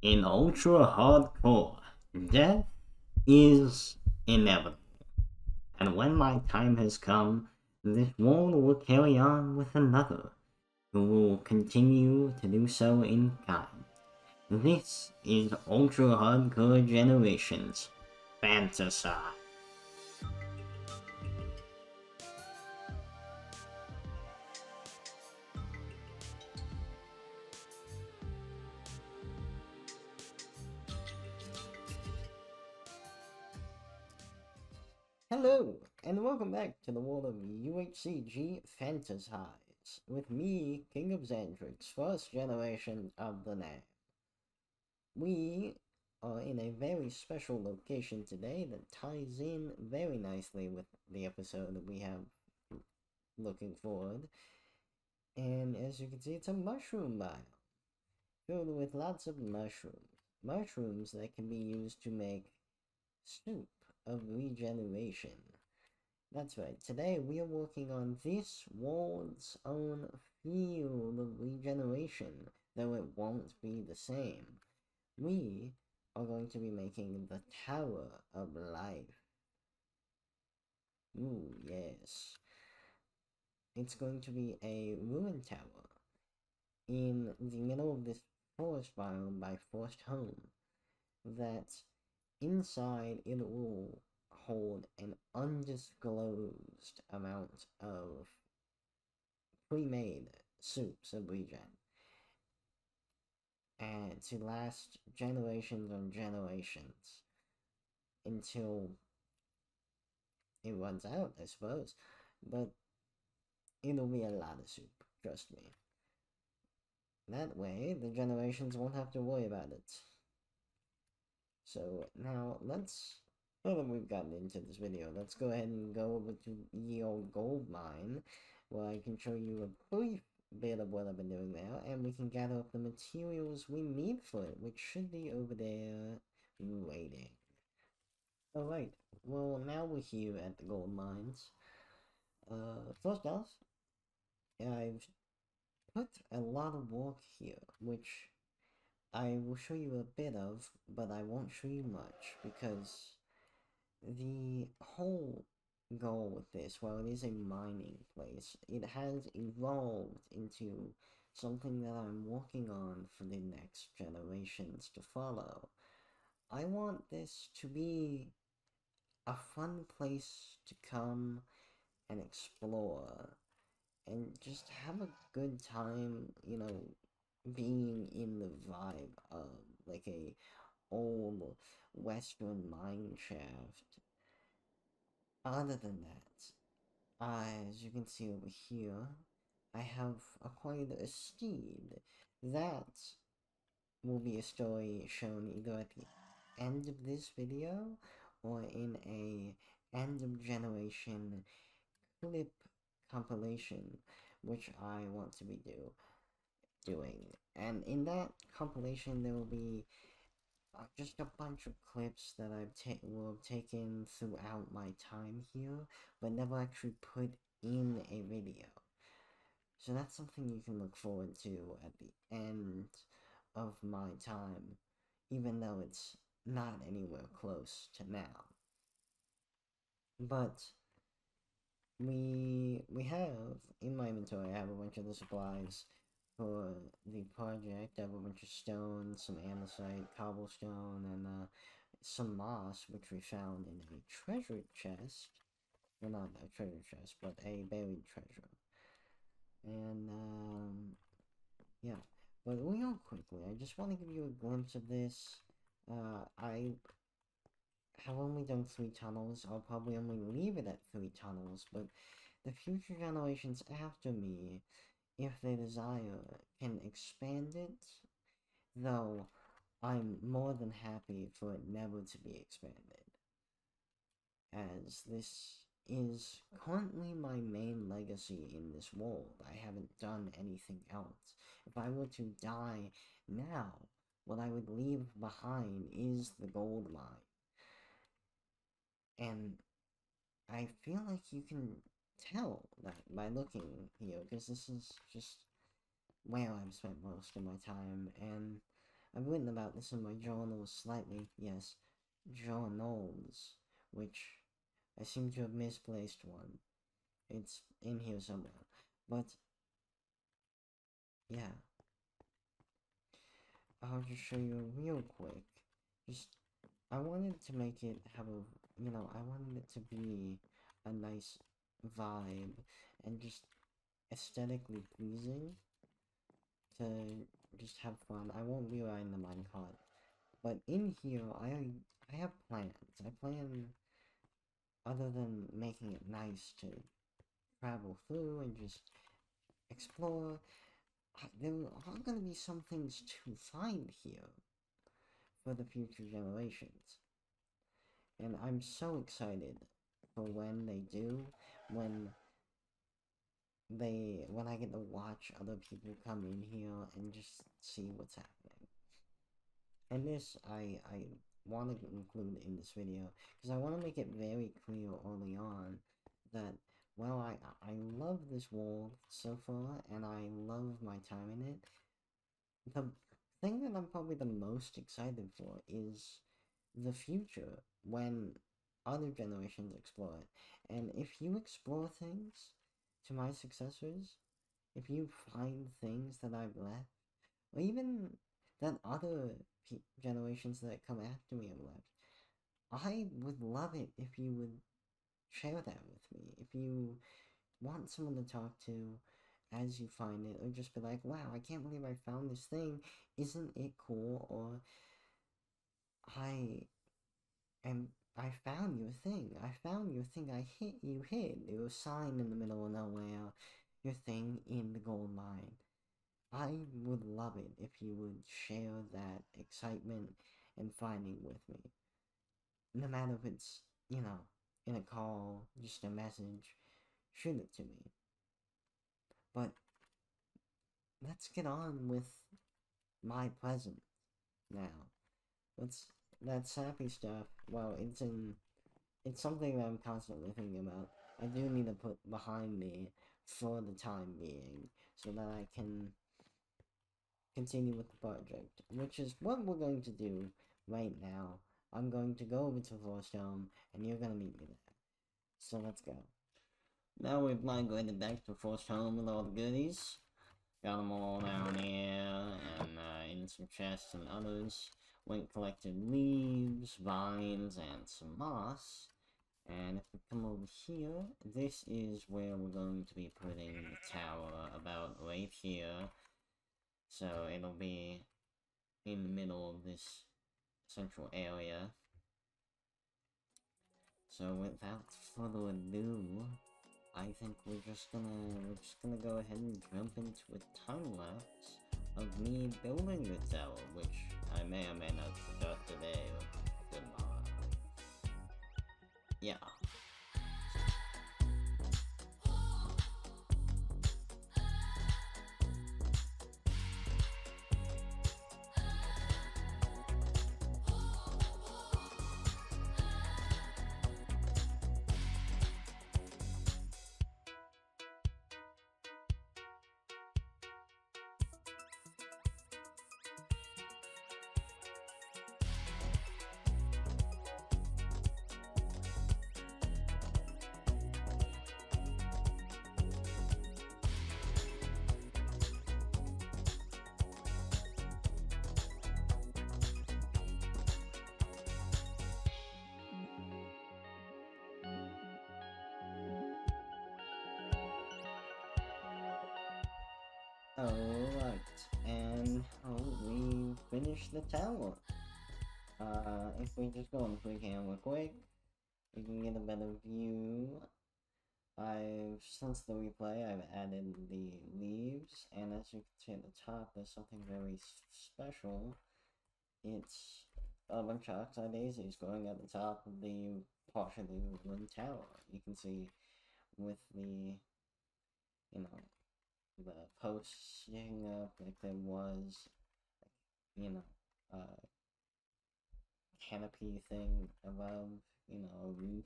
In ultra hardcore, death is inevitable. And when my time has come, this world will carry on with another, who will continue to do so in kind. This is Ultra Hardcore Generations Fantasize. Hello, and welcome back to the world of UHCG Fantasize, with me, KingOfXantrix, first generation of the name. We are in a very special location today that ties in very nicely with the episode that we have looking forward. And as you can see, it's a mushroom biome filled with lots of mushrooms. Mushrooms that can be used to make soup of regeneration. That's right, today we are working on this world's own field of regeneration, though it won't be the same. We are going to be making the Tower of Life. Ooh, yes. It's going to be a ruined tower in the middle of this forest biome by Forest Home that inside it will hold an undisclosed amount of pre-made soups of regen and to last generations on generations until it runs out, I suppose. But it'll be a lot of soup, trust me. That way, the generations won't have to worry about it. So now now that we've gotten into this video, let's go ahead and go over to the old gold mine, where I can show you a brief bit of what I've been doing there, and we can gather up the materials we need for it, which should be over there waiting. Alright, well now we're here at the gold mines. First off, I've put a lot of work here, which I will show you a bit of, but I won't show you much, because the whole goal with this, while it is a mining place, it has evolved into something that I'm working on for the next generations to follow. I want this to be a fun place to come and explore and just have a good time, being in the vibe of like a old western mine shaft. Other than that, as you can see over here, I have acquired a steed. That will be a story shown either at the end of this video or in a end of generation clip compilation, which I want to be doing. And in that compilation, there will be just a bunch of clips that will have taken throughout my time here, but never actually put in a video. So that's something you can look forward to at the end of my time, even though it's not anywhere close to now. But we have in my inventory, I have a bunch of the supplies for the project. I have a bunch of stone, some andesite, cobblestone, and some moss, which we found in a treasure chest. Well, not a treasure chest, but a buried treasure. And yeah. But real quickly, I just want to give you a glimpse of this. I have only done 3 tunnels. I'll probably only leave it at 3 tunnels, but the future generations after me, if they desire, can expand it, though I'm more than happy for it never to be expanded, as this is currently my main legacy in this world. I haven't done anything else. If I were to die now, what I would leave behind is the gold mine. And I feel like you can tell that by looking here, because this is just where I've spent most of my time, and I've written about this in my journals slightly, yes, journals, which I seem to have misplaced one. It's in here somewhere. But, yeah, I'll just show you real quick. Just, I wanted to make it have a, I wanted it to be a nice vibe and just aesthetically pleasing to just have fun. I won't be riding the minecart. But in here, I have plans. I plan, other than making it nice to travel through and just explore, there are going to be some things to find here for the future generations. And I'm so excited for when they do, when when I get to watch other people come in here and just see what's happening. And this, I want to include in this video, because I want to make it very clear early on that, well, I love this world so far, and I love my time in it. The thing that I'm probably the most excited for is the future, when other generations explore it. And if you explore things to my successors, if you find things that I've left, or even that other generations that come after me have left, I would love it if you would share that with me. If you want someone to talk to as you find it, or just be like, wow, I can't believe I found this thing, isn't it cool? Or I am, I found your thing. I found your thing. I hit you hid. It was a sign in the middle of nowhere. Your thing in the gold mine. I would love it if you would share that excitement and finding with me. No matter if it's, in a call, just a message, shoot it to me. But let's get on with my present now. Let's, that sappy stuff, well, it's something that I'm constantly thinking about. I do need to put behind me for the time being, so that I can continue with the project, which is what we're going to do right now. I'm going to go over to Forest Home, and you're gonna meet me there. So let's go. Now we've migrated back to Forest Home with all the goodies. Got them all down here, and in some chests and others. Went collected leaves, vines, and some moss. And if we come over here, this is where we're going to be putting the tower, about right here. So it'll be in the middle of this central area. So without further ado, I think we're just gonna go ahead and jump into a time lapse of me building the tower, which I may or may not start today or tomorrow. Yeah. Alright, and we finished the tower. If we just go on free camera quick, we can get a better view. Since the replay, I've added the leaves, and as you can see at the top, there's something very special. It's a bunch of oxide daisies growing at the top of the partially ruined tower. You can see with the, the posts sticking up like there was, a canopy thing above, a roof.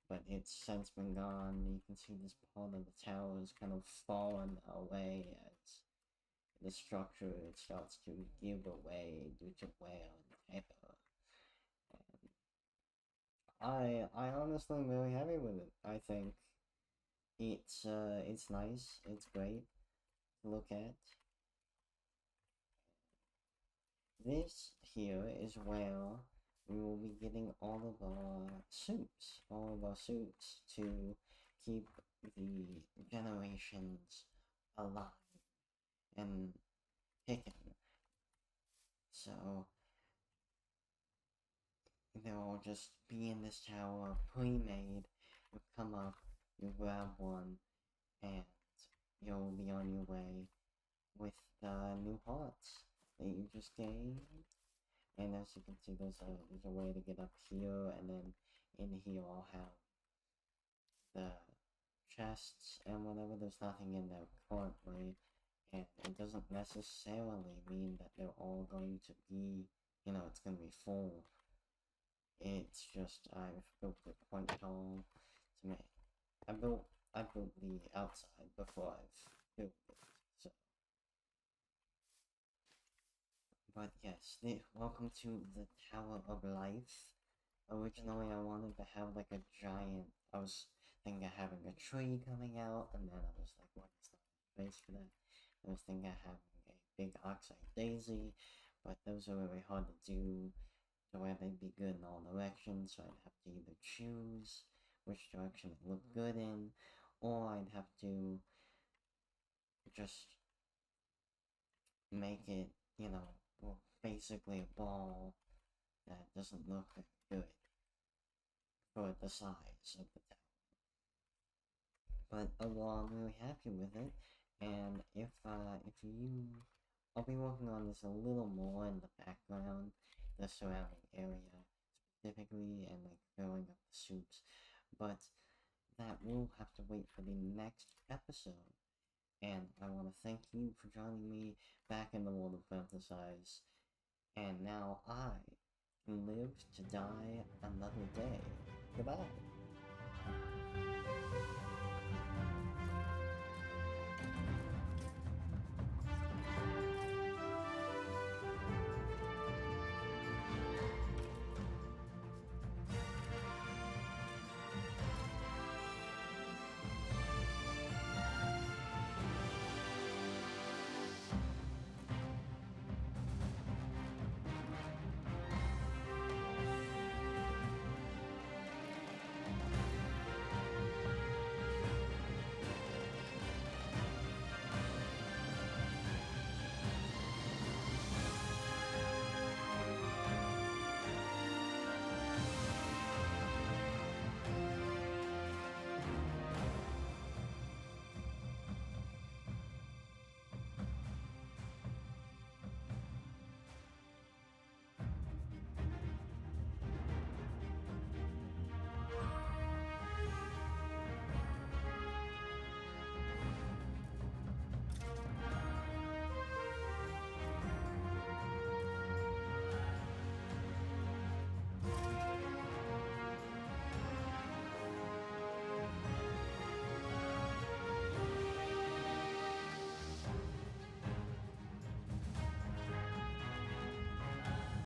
But it's since been gone. You can see this part of the tower is kind of fallen away as the structure starts to give away due to wear and tear. I honestly am really happy with it. I think it's nice, it's great to look at. This here is where we will be getting all of our suits to keep the generations alive and ticking. So they'll just be in this tower, pre-made. You come up, you grab one, and you'll be on your way with the new hearts that you just gained. And as you can see, there's a way to get up here, and then in here I'll have the chests and whatever. There's nothing in there currently, and it doesn't necessarily mean that they're all going to be, it's going to be full. It's just I've built it quite tall to make. I built the outside before I've built it. So, but yes, welcome to the Tower of Life. Originally, I wanted to have like a giant. I was thinking of having a tree coming out, and then I was like, what is the space for that? I was thinking of having a big oxide daisy, but those are really hard to do. So they'd be good in all directions, so I'd have to either choose which direction it looked good in, or I'd have to just make it, well, basically a ball that doesn't look good for the size of the town. But overall, I'm really happy with it, and if you, I'll be working on this a little more in the background, the surrounding area specifically, and like filling up the soups, but that will have to wait for the next episode. And I want to thank you for joining me back in the world of Fantasize. And now I can live to die another day. Goodbye.